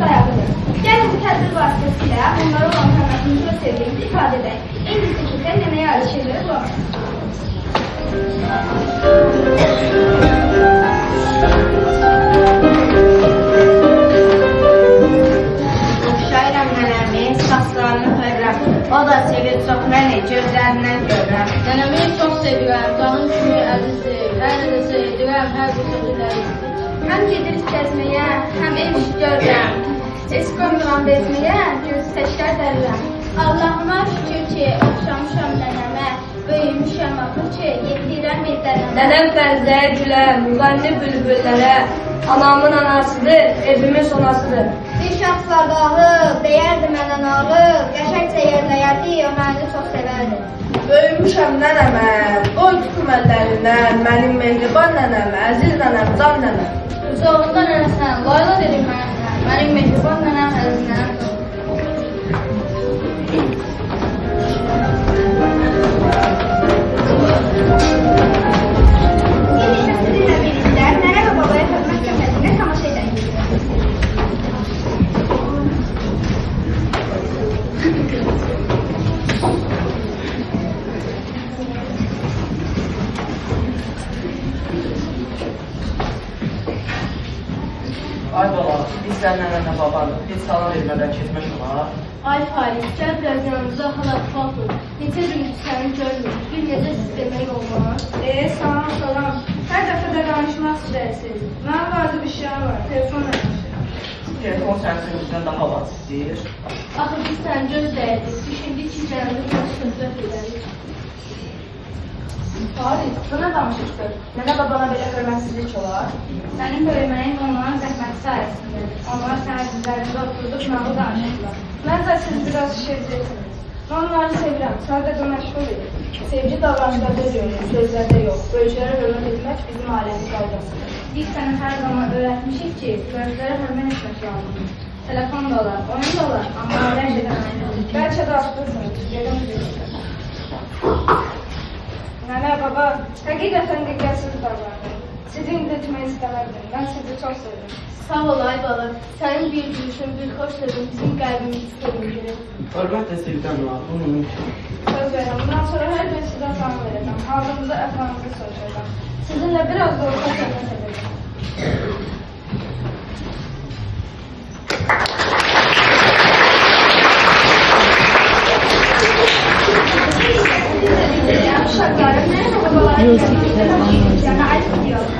dayağıdır. Gəlin bu tədbir vasitəsilə onlara olan hörmətimizi və sevgimizi ifadə edək. İndi sizə nənəyə aid şeylərə qulaq asın. Oxşayıram nənəmi, saçlarını hörrəm. O da sevir çox məni, gözlərindən görürəm. Nənəmi çox sevirəm, canım kimi əzizdir. Hər nə də sevirəm, hər bir sözü dərizdir. Həm gedirik gəzməyə, həm ev işi görürəm. Eskomdan bezməyə, gözü seçlər dərirəm. Allahıma şükür ki, oxşamışam nənəmə, böyümüşəm axır ki, yetirəm bir dənəmə. Nənəm Fərzəyə gülər, müğənni bülbüllərə, anamın anasıdır, evimin sonasıdır. Bir şəxslar dağı, deyərdi mənə nağı, qəşəkcə yerləyərdi, o məni çox sevərdi. Böyümüşəm nənəmə, qoy tutum əllərindən, mənim mehriban nənəm, əziz nənəm, can nənəm. Uzağında nənəsən, layla dedim mənə, mənim mehriban nənəm əzizinəm. İndi isə sizinlə birlikdə nənə və babaya hörmət göstərisinə tamaşa edək. Ay baba, biz sənin nənənə babanıq, heç salam vermədən keçmək olar. Ay Faris, gəl biraz yanımıza hala baxın. Neçə gündür səni görmürük, bir necə siz demək olmaz. Salam, salam. Hər dəfə də danışmaq istəyirsiniz. Mənim vacib işlərim var, telefonla danışıram. Telefon sənin sözündən daha vacibdir. Axı biz səni gözləyirdik, düşündük ki, sənə biraz söhbət edərik. Faris, bu nə danışıqdır? Nənə babana belə hörmətsizlik olar? Sənin böyüməyin onların zəhməti sayəsində. Onlar sənə dizlərində oturdub nağıl danışırlar. Məncə siz biraz şircəksiniz. Mən onları sevirəm, sadəcə məşğul edir. Sevgi davranışlarda görünür, sözlərdə yox. Böyüklərə hörmət etmək bizim ailənin qaydasıdır. Biz sənə hər zaman öyrətmişik ki, böyüklərə hörmət etmək lazımdır. Telefon da olar, oyun da olar, amma ailə şeydən bəlkə də haqlısınız, gedim bilirəm. Nənə, baba, həqiqətən diqqətsiz davranır. Sizi incitmək istəmərdim, mən sizi çox sevirəm. Sağ ol ay bala, sənin bir gülüşün, bir xoş sözün bizim qəlbimizi sevindirir. Hörmətlə sevdən var, bu mümkün. Söz verirəm, bundan sonra hər gün sizə salam verəcəm, ağzınızı əfranızı soracaqam. Sizinlə biraz da orta söhbət edəcəm. Uşaqlarım, nənə və babaların yanına aid ediyorlar.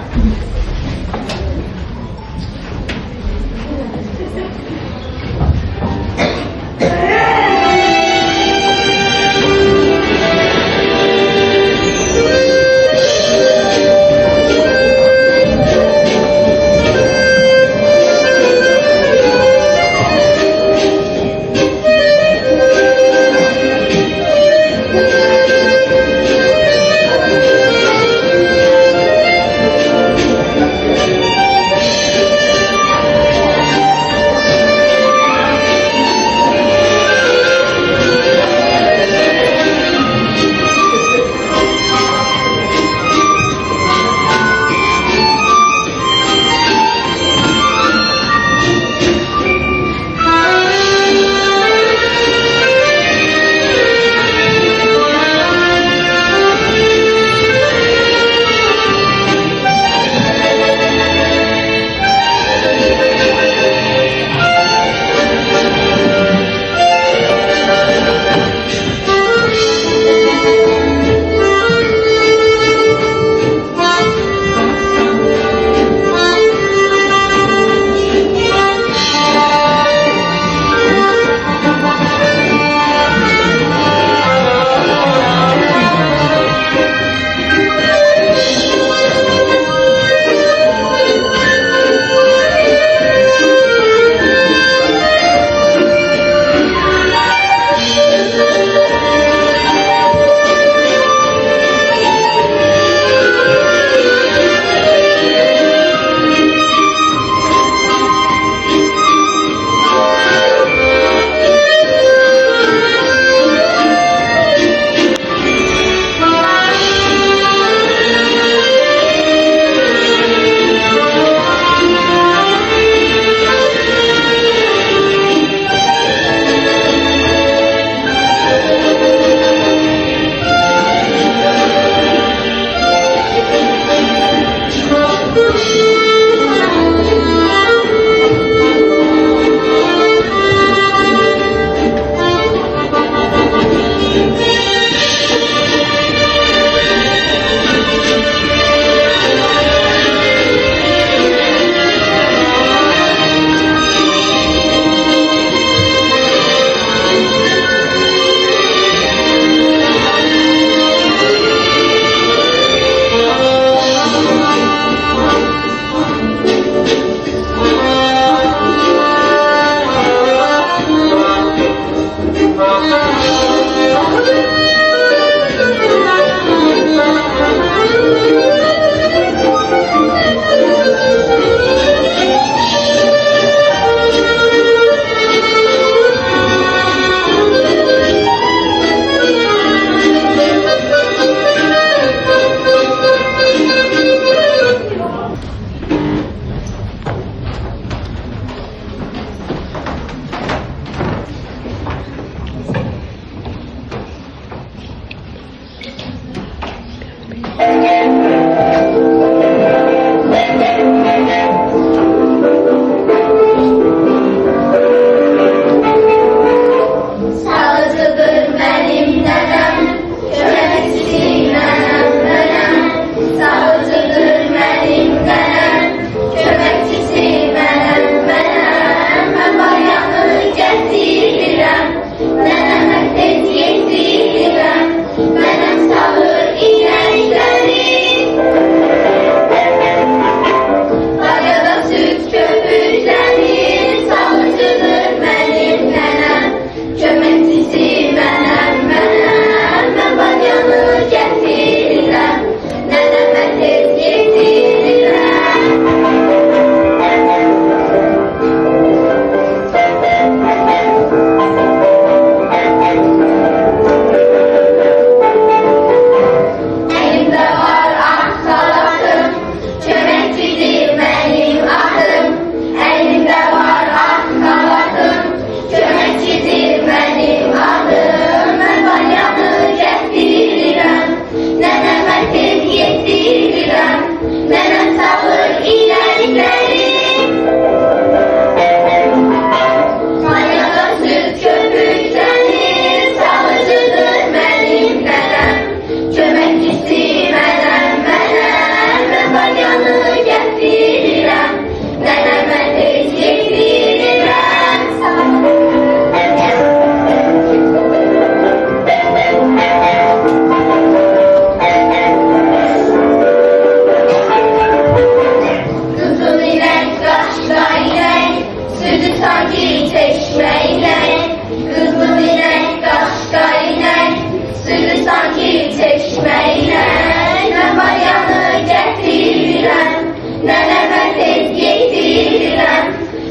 südü sanki çeşme inek, kızıl inek, kaşka inek, südü sanki çeşme inek. Mən bayanı gətirirəm, nənəmə tez getirirəm,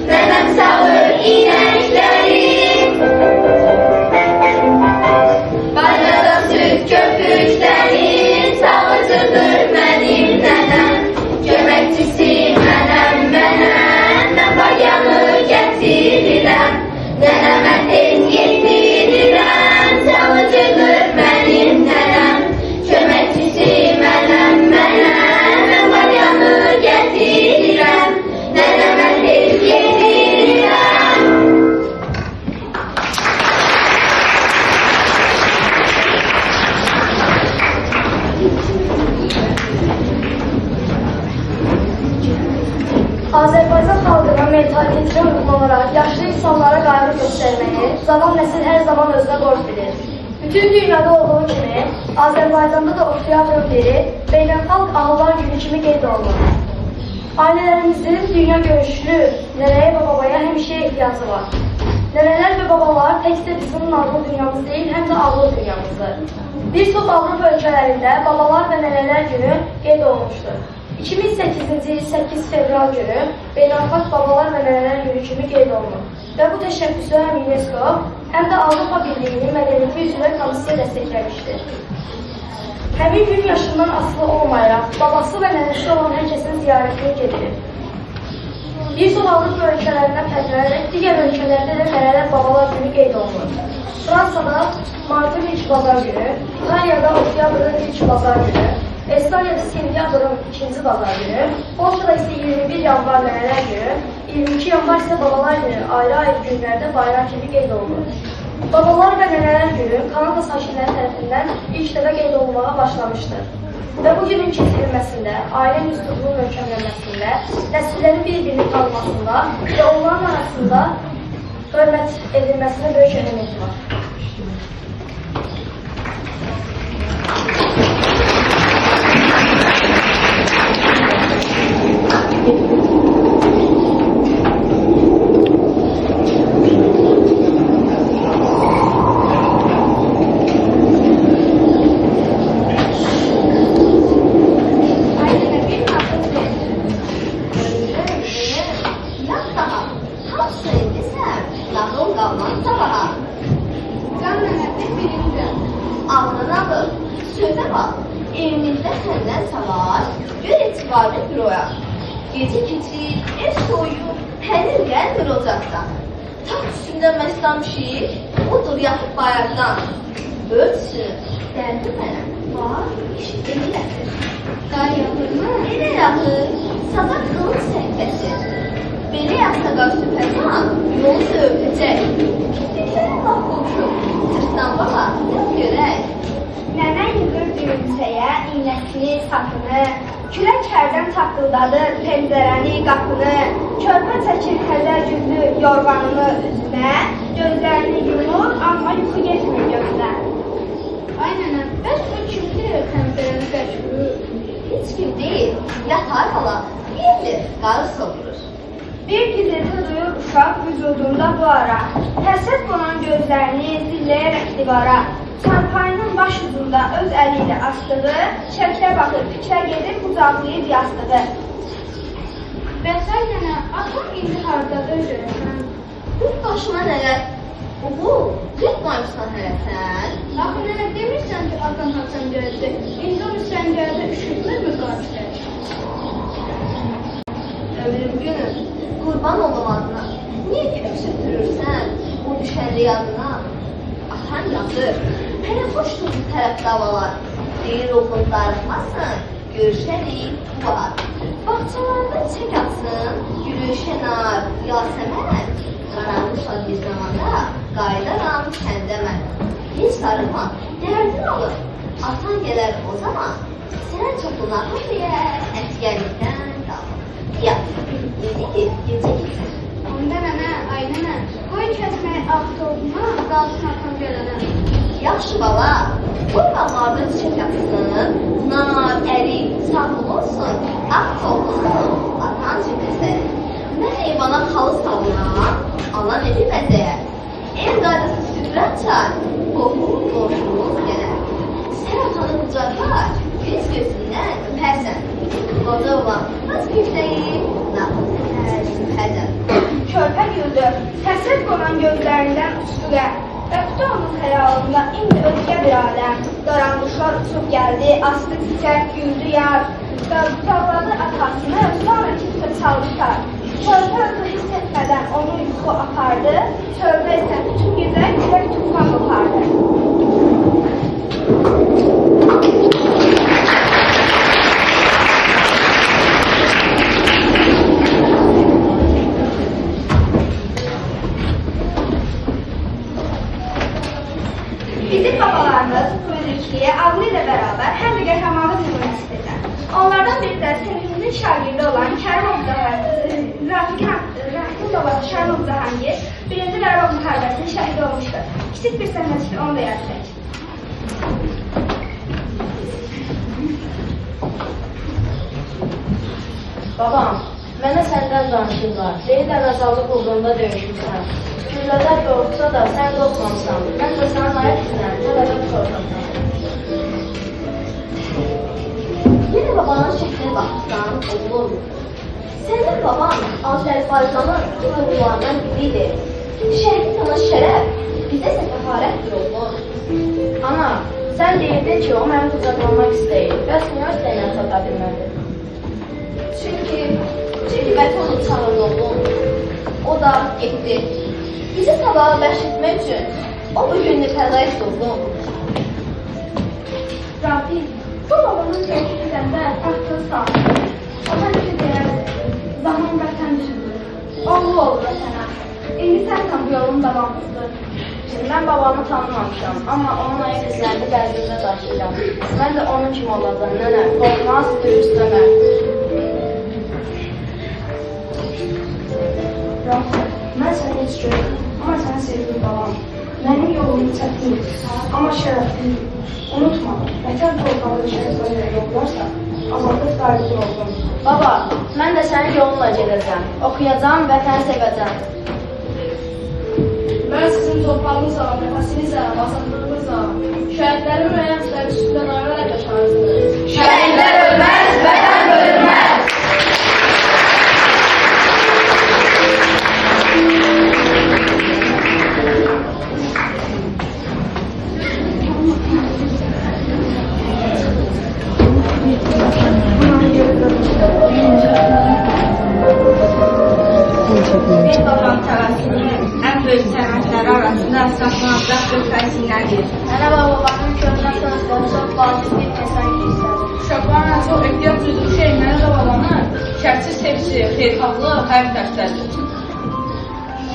nənəm sağır inəkləri. Bacada süt köpüklərin sağıcıdır mənim nənəm, köməkçisi mənəm, mən bayanı gətirirəm, nənəmə tez getirirəm, sağıcıdır mənim nənəm, köməkçisi mənəm, mən bayanı gətirirəm, nənəmə tez getirirəm. Azərbaycan xalqına mentalitetə uyğun olaraq yaşlı insanlara qayğı göstərməyi cavan nəsil hər zaman özünə borc bilir. Bütün dünyada olduğu kimi, Azərbaycanda da oktyabrın 1-i Beynəlxalq Ağlar Günü kimi qeyd olunur. Ailələrimizin dünya görüşlü nənəyə və babaya həmişə ehtiyacı var. Nənələr və babalar təkcə bizim nağıl dünyamız deyil, həm də ağıl dünyamızdır. Bir çox Avropa ölkələrində babalar və nənələr günü qeyd olunmuşdur. 2008-ci il 8 fevral günü Beynəlxalq Babalar və Nənələr günü kimi qeyd olunur və bu təşəbbüsü həm UNESCO, həm də Avropa Birliyinin Mədəniyyəti üzrə komissiya dəstəkləmişdir. Həmin gün yaşından asılı olmayaraq, babası və nənəsi olan hər kəsin ziyarətini gedilir. Bir çox Avropa ölkələrindən fərqlənərək digər ölkələrdə də nənələr babalar günü qeyd olunur. Fransada martın ilk bazar günü, İtaliyada oktyabrın ilk bazar günü, Estoniyada sentyabrın ikinci bazar günü, Polşada isə 21 yanvar nənələr günü, 22 yanvar isə babalar günü ayrı-ayrı günlərdə bayram kimi qeyd olunur. Babalar və nənələr günü Kanada sakinləri tərəfindən ilk dəfə qeyd olunmağa başlamışdır. Və bu günün keçirilməsində, ailə müstəqilliğinin möhkəmlənməsində, nəsillərin bir-birini tanımasında və onların arasında hörmət edilməsində böyük əhəmiyyəti var. Gece keçir, ev soyuyor, pənir gəlmir ocaqdan. Tam üstündə məslamışıq, odur yatıb bayaqdan. Ölsün, gəldi mənə, var, işitə biləsin. Qar yaxır mı? Elə yaxır, sabah qılıq səhvəsin. Belə yaxsa qar süpərsən, yolu söğütəcək. Desənə laf qolşub, sırtdan baxa, yox görək. Nənə yığır düyüncəyə iynəsini, sapını, külək hərdən taqqıldadır pəncərəni, qapını, körpə çəkir təzər yüzlü yorğanını üzünə, gözlərini yumur, amma yuxu getmir gözdən. Ay nənə, bəs bu kimdir pəncərəni qəşqürür? Heç kim deyil, yatar hala, yerdir, qarı soğurur. Bir gizleti duyur uşaq vücudunda bu ara, həsrət qonan gözlərini zilləyərək divara, çarpayının baş ucunda öz əli ilə astığı, şəklə baxır, fikrə gedir, qucaqlayıb yastığı. Bəs ay nənə, atam indi hardadır görəsən? Dur başıma nələr? Oğul, getmayırsan hələ sən? Axı nənə demirsən ki, atam haçan gəldi. İndi o səngərdə üşütmürmü qarşı? Ömrüm günüm, qurban olum adına. Niyə gedib sütürürsən o düşənli yadına? Atan yazır, hələ xoşdur bu tərəf davalar. Deyir oğlum darıxmasın, görüşərik bu var. Bağçalarda çiçək atsın, gülüşənar, yasəmən. Qaranmışlar bir zamanda, qaydaram səndə mən. Heç darıxma, dərdin alır. Atan gələr o zaman, sən çoxuna hafiyər, ətkərlikdən qalır. Yat, dedidir, gecə gizir. Onda nənə, ay nənə, qoy kəsməyə axı olma, qalsın atam gələnə. Yaxşı bala, qoy bağlarda çiçək atsın, nar, ərik, sağlam olsun, ağ olsun, atan cümləsi. Mən heyvana xalı salıram, güldü. Həsrət qonan gözlərindən uçdu qəm. Və tutu onun xəyalında indi özgə bir aləm. Qaranquşlar uçub gəldi, astı çiçək, güldü yar. Qavladı atasını, sonra kimsə çalışar. Çöldə hiss etmədən onu yuxu apardı. Çöldə isə bütün gecə külək tufan qopardı. Bizim babalarımız müzikliyə ağlı ilə bərabər həm də qəhrəmanlıq nümunəsi edir. Onlardan biri də sinifimizin şagirdi olan Kərimov Rafiqin babası Şərnov Cahangir 1-ci Qarabağ müharibəsinin şəhidi olmuşdur. Kiçik bir səhnəçidir, onu da yad edək. Babam, mənə səndən danışırlar. Deyirlər azadlıq uğrunda döyüşmüsən. Güllələr doğrusa da sən qorxmamısan. Mən də sana ayıq istəyirəm, tələbə qorxmamısan. Yine babanın şəkline baxırsan, oğlum. Sənin baban Azərbaycanın qurullarından biridir. Şəhid sana şərəf, bizə isə təfarətdir, oğlum. Ana, sən deyirdin ki, o məni qucaqlamaq istəyir. Bəs niyə istəyinə çata bilmədi? Çünki Mətin onu çağırdı, oğlum. O da getdi. Bizi sabaha bəxş etmək üçün o bugününü fəda etdi, oğlum. Rafi, bu babanın şəhidi edəndə taxtını sağladı. O həmişə deyərdi, zaman vətən üçündür. Oğlu olur vətənə. İndi sənsən bu yolun davamlıdır. Mən babamı tanımamışam, amma onun ayaq izlərini qəlbimdə daşıyıram. Mən də onun kimi olacam, nənə. Qorxmaz, dürüstləmə. Rafi, mən səni heç görürüm, amma səni sevdim babam. Mənim yolumu çətindir, amma şərəflidir. Unutma, vətən torpağı şərəflərlə yollarsa, azadlıq qalibi oldum. Baba, mən də sənin yolunla gedəcəm. Oxuyacam, vətəni sevəcəm. Mən sizin torpağınızla, nəfəsinizlə, azadlığınızla, şəhidlərin müəyyənləri üstündən ayrılaraq yaşarsınız. Şəhidlər ölməz, vətən bölünməz. Bir babam təvəssülünün ən böyük sənətləri arasında saxlanacaq bir fərsinədir. Mənə və babamın körünə sözləri çox vacib bir insan istədim. Uşaqlarla çox ehtiyat duyduğu şey mənə də babanın şərtsiz sevgisi, xeyirxahlıq, həyat dərsləridir.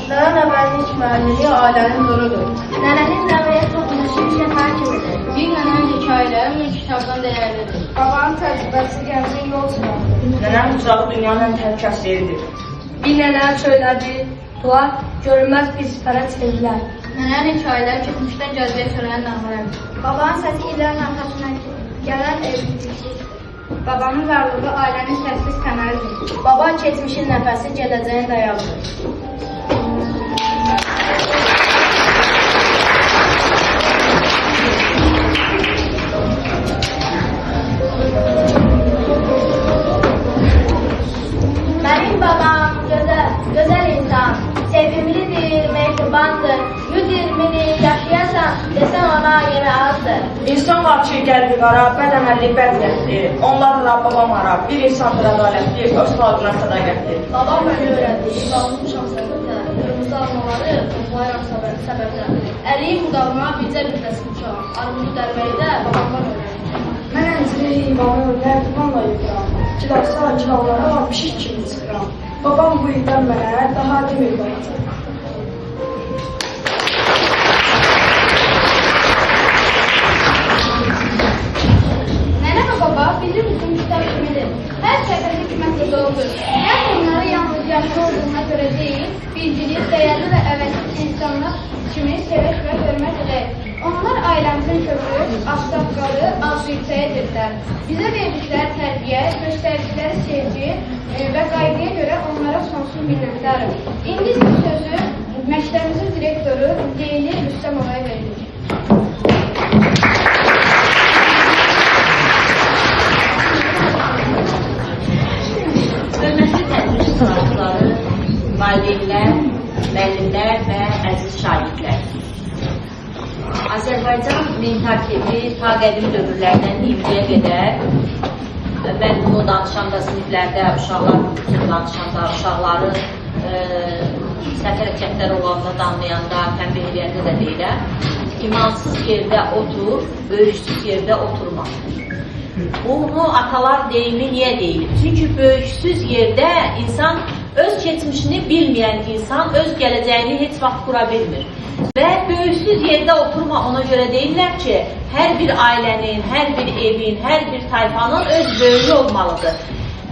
Nənə nəvəlik müəllimi ailənin nurudur. Nənənin nəvəyə toxunuşu şəfər kimidir. Bir nənənin hekayələri min kitabdan dəyərlidir. Babanın təcrübəsi gəncin yol sürədir. Nənəm ucağı dünyanın ən təhlükəsiz yeridir. Bir nənə söylədi, dua görünməz bir sifərə çevrilir. Nənənin hekayələri keçmişdən gələcəyə söyləyən nəğmələrdir. Babanın səsi illərin arxasından gələn evlilikdir. Babanın varlığı ailənin səsiz təməlidir. Baba keçmişin nəfəsi, gələcəyin dayağıdır. Mənim babam gözəl insan, sevimlidir, mehribandır. 120'ni yaşayasan, desən ona yeni azdır. İnsan var ki, qəlbi qara, bədənəlli bəziyyətli. Onlarla babam ara, bir insandır ədalətli, öz xalqına sədaqətli. Babam mənə öyrətdi, qalmışam səbətə, qırmızı almaları toplayıram səbətə. Əriyim budağıma bircə bir dəsin uçağım, armud dərməkdə babamdan öyrətdim. Mən ənciri heyvanı nərdivanla yıqıram. Kilasa, kilavlara pişik kimi çıxıram. Babam bu ildən mənə daha demir qalacaq. Nənə və baba bizim üçün kitab kimidir. Hər səhifədə hikmətlə doludur. Mən onları yalnız yaşlı olduğuna görə deyil, bilgili, dəyərli və əvəzsiz insanlar kimi sevək və hörmət edək. Onlar ailəmizin köprü, ağsaqqalı, ağsüyüksəyidirlər. Bizə verdikləri tərbiyə, göstərdikləri sevgi və qayğıya görə onlara sonsuz minnətdarım. İndi sözü məktəbimizin direktoru Leyli Rüstəmovaya verilir. Hörmətli tədris sınavçıları, valideynlər, müəllimlər və əziz şagirdlər. Azərbaycan mentaliteti ta qədim dövrlərdən indiyə qədər, mən bunu danışanda siniflərdə, uşaqlar üçün danışanda, uşaqların səfər hərəkətlər olanda, danlayanda, tənbih edəndə də deyirəm, imansız yerdə otur, böyüksüz yerdə oturma. Bunu atalar deyimi niyə deyir? Çünki böyüksüz yerdə insan, öz keçmişini bilməyən insan öz gələcəyini heç vaxt qura bilmir. Və böyüksüz yerdə oturma ona görə deyirlər ki, hər bir ailənin, hər bir evin, hər bir tayfanın öz böyüyü olmalıdır.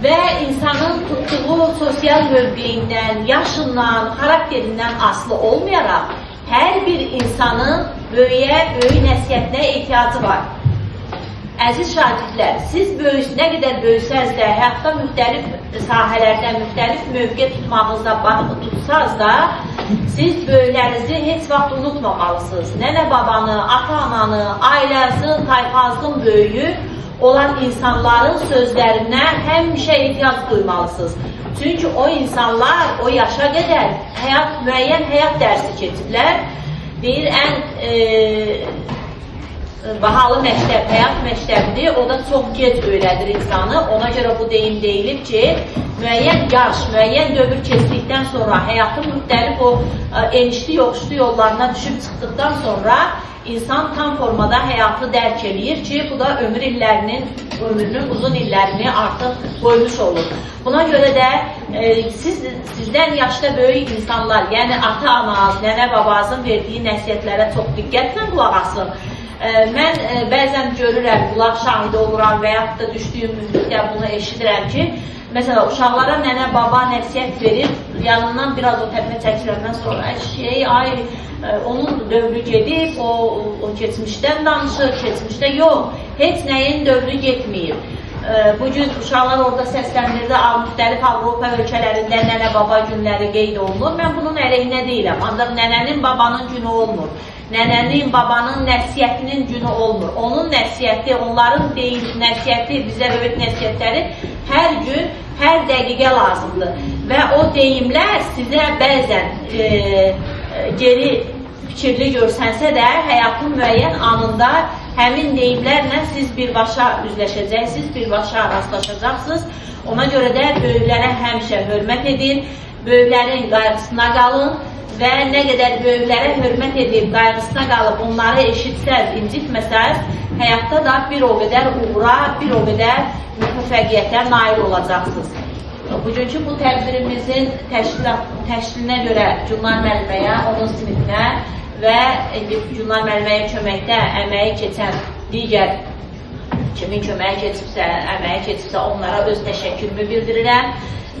Və insanın tutduğu sosial mövqeyindən, yaşından, xarakterindən asılı olmayaraq, hər bir insanın böyük nəsiyyətinə ehtiyacı var. Əziz şagirdlər, siz nə qədər böyüsəz də, həyatda müxtəlif sahələrdə, müxtəlif mövqe tutmağınızda, tutsaz da, siz böyüklərinizi heç vaxt unutmamalısınız. Nənə babanı, ata-ananı, ailənizin, tayfanızın böyüyü olan insanların sözlərinə həmişə ehtiyac duymalısınız. Çünki o insanlar o yaşa qədər müəyyən həyat dərsi keçiblər. Deyir, ən bahalı məktəb, həyat məktəbidir, o da çox gec öyrədir insanı. Ona görə bu deyim deyilib ki, müəyyən yaş, müəyyən dövr keçdikdən sonra, həyatın müxtəlif o enişli, yoxuşlu yollarına düşüb çıxdıqdan sonra insan tam formada həyatı dərk eləyir ki, bu da ömrünün uzun illərini artıq qoymuş olur. Buna görə də sizdən yaşda böyük insanlar, yəni ata-anaz, nənə-babazın verdiyi nəsiyyətlərə çox diqqətlə qulaq asın. Mən bəzən görürəm, qulaq şahidi oluram və yaxud da düşdüyüm müddətdə bunu eşidirəm ki, məsələn, uşaqlara nənə-baba nəsiyyət verir, yanından biraz o təpə çəkiləndən sonra onun dövrü gedib, o keçmişdən danışır, keçmişdə yox, heç nəyin dövrü getməyib. Bugün uşaqlar orada səsləndirdi, müxtəlif Avropa ölkələrində nənə-baba günləri qeyd olunur. Mən bunun əleyhinə deyiləm, ancaq nənənin babanın günü olmur. Nənənin, babanın nəsiyyətinin günü olmur. Onun nəsiyyəti, onların nəsiyyəti, bizə böyük nəsiyyətləri hər gün, hər dəqiqə lazımdır. Və o deyimlər sizə bəzən geri fikirli görsənsə də, həyatın müəyyən anında həmin deyimlərlə siz birbaşa üzləşəcəksiniz, birbaşa rastlaşacaqsınız. Ona görə də böyüklərə həmişə hörmət edin, böyüklərin qayğısına qalın və nə qədər böyüklərə hörmət edib, qayğısına qalıb, onları eşitsəz, incitməsəz, həyatda da bir o qədər uğura, bir o qədər müvəffəqiyyətə nail olacaqsınız. Bugünkü bu tədbirimizin təşkilinə görə Gülnar müəlliməyə, onun sinifinə və Gülnar müəlliməyə köməkdə əməyi keçən digər kimin köməyi keçibsə, əməyi keçibsə onlara öz təşəkkürümü bildirirəm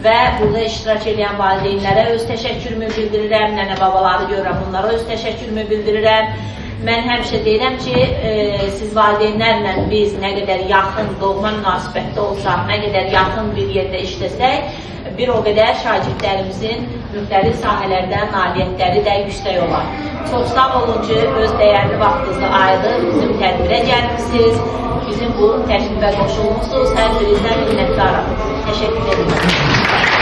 və burada iştirak edən valideynlərə öz təşəkkürümü bildirirəm, nənə-babaları görürəm, onlara öz təşəkkürümü bildirirəm. Mən həmişə deyirəm ki, siz valideynlərlə biz nə qədər yaxın, doğma münasibətdə olsaq, nə qədər yaxın bir yerdə işləsək, bir o qədər şagirdlərimizin müxtəlif sahələrdə nailiyyətləri də yüksək olar. Çox sağ olun ki, öz dəyərli vaxtınızı ayırıb bizim tədbirə gəlmişsiniz, bizim bu təşrifə qoşulmuşsunuz, hər birinizdən minnətdarım. Təşəkkür edirəm.